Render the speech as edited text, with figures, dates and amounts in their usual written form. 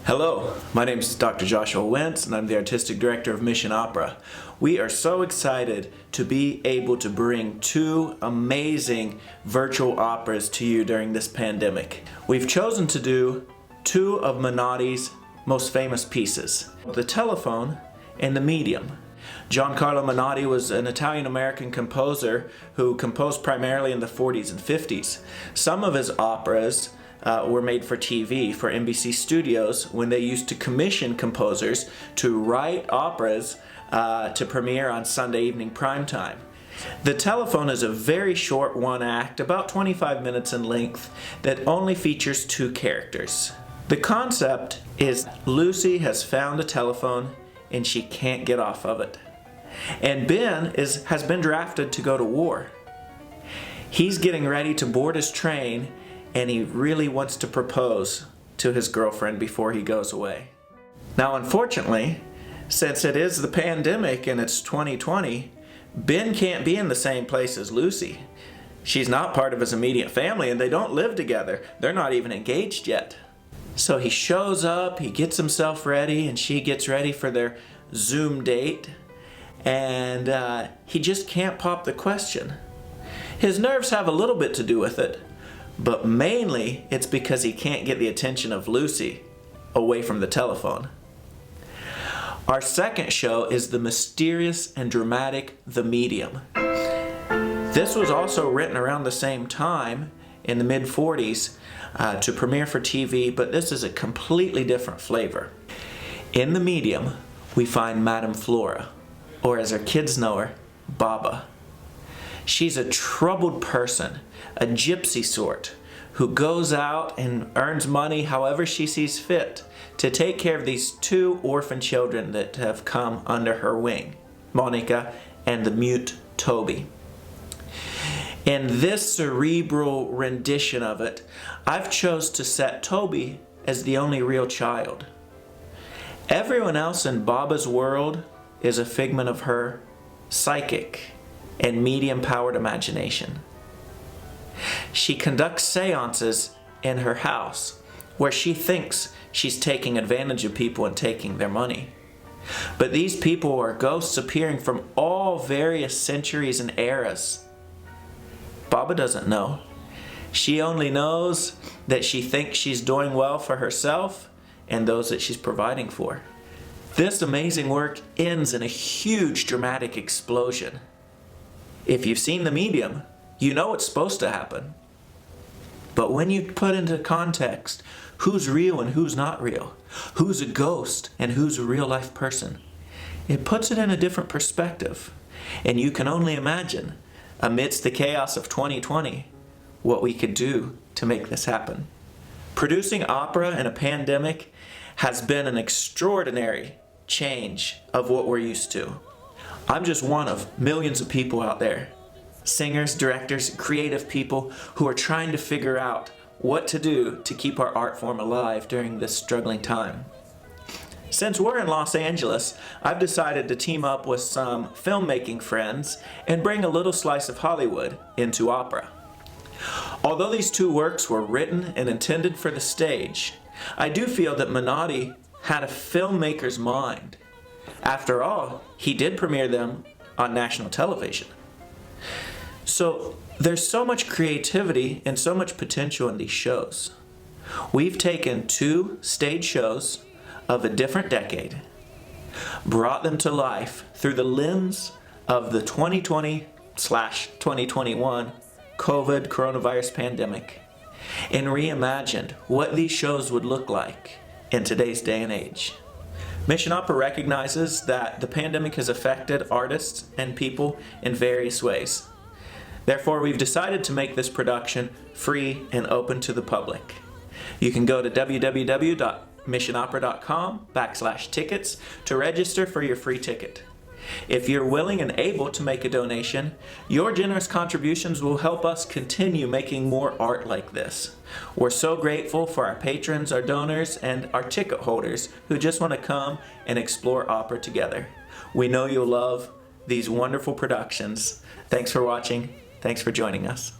Hello, my name is Dr. Joshua Wentz and I'm the Artistic Director of Mission Opera. We are so excited to be able to bring two amazing virtual operas to you during this pandemic. We've chosen to do two of Menotti's most famous pieces, The Telephone and The Medium. Gian Carlo Menotti was an Italian-American composer who composed primarily in the 40s and 50s. Some of his operas were made for TV, for NBC Studios, when they used to commission composers to write operas to premiere on Sunday evening primetime. The Telephone is a very short one-act, about 25 minutes in length, that only features two characters. The concept is Lucy has found a telephone and she can't get off of it. And Ben has been drafted to go to war. He's getting ready to board his train and he really wants to propose to his girlfriend before he goes away. Now, unfortunately, since it is the pandemic and it's 2020, Ben can't be in the same place as Lucy. She's not part of his immediate family and they don't live together. They're not even engaged yet. So he shows up, he gets himself ready, and she gets ready for their Zoom date, and he just can't pop the question. His nerves have a little bit to do with it, but mainly it's because he can't get the attention of Lucy away from the telephone. Our second show is the mysterious and dramatic The Medium. This was also written around the same time in the mid-40s to premiere for TV, but this is a completely different flavor. In The Medium, we find Madame Flora, or as our kids know her, Baba. She's a troubled person, a gypsy sort, who goes out and earns money however she sees fit to take care of these two orphan children that have come under her wing, Monica and the mute Toby. In this cerebral rendition of it, I've chose to set Toby as the only real child. Everyone else in Baba's world is a figment of her psychic and medium-powered imagination. She conducts seances in her house where she thinks she's taking advantage of people and taking their money. But these people are ghosts appearing from all various centuries and eras. Baba doesn't know. She only knows that she thinks she's doing well for herself and those that she's providing for. This amazing work ends in a huge dramatic explosion. If you've seen The Medium, you know it's supposed to happen. But when you put into context who's real and who's not real, who's a ghost and who's a real-life person, it puts it in a different perspective. And you can only imagine, amidst the chaos of 2020, what we could do to make this happen. Producing opera in a pandemic has been an extraordinary change of what we're used to. I'm just one of millions of people out there, singers, directors, creative people who are trying to figure out what to do to keep our art form alive during this struggling time. Since we're in Los Angeles, I've decided to team up with some filmmaking friends and bring a little slice of Hollywood into opera. Although these two works were written and intended for the stage, I do feel that Menotti had a filmmaker's mind. After all, he did premiere them on national television. So there's so much creativity and so much potential in these shows. We've taken two stage shows of a different decade, brought them to life through the lens of the 2020/2021 COVID coronavirus pandemic, and reimagined what these shows would look like in today's day and age. Mission Opera recognizes that the pandemic has affected artists and people in various ways. Therefore, we've decided to make this production free and open to the public. You can go to www.missionopera.com/tickets to register for your free ticket. If you're willing and able to make a donation, your generous contributions will help us continue making more art like this. We're so grateful for our patrons, our donors, and our ticket holders who just want to come and explore opera together. We know you'll love these wonderful productions. Thanks for watching. Thanks for joining us.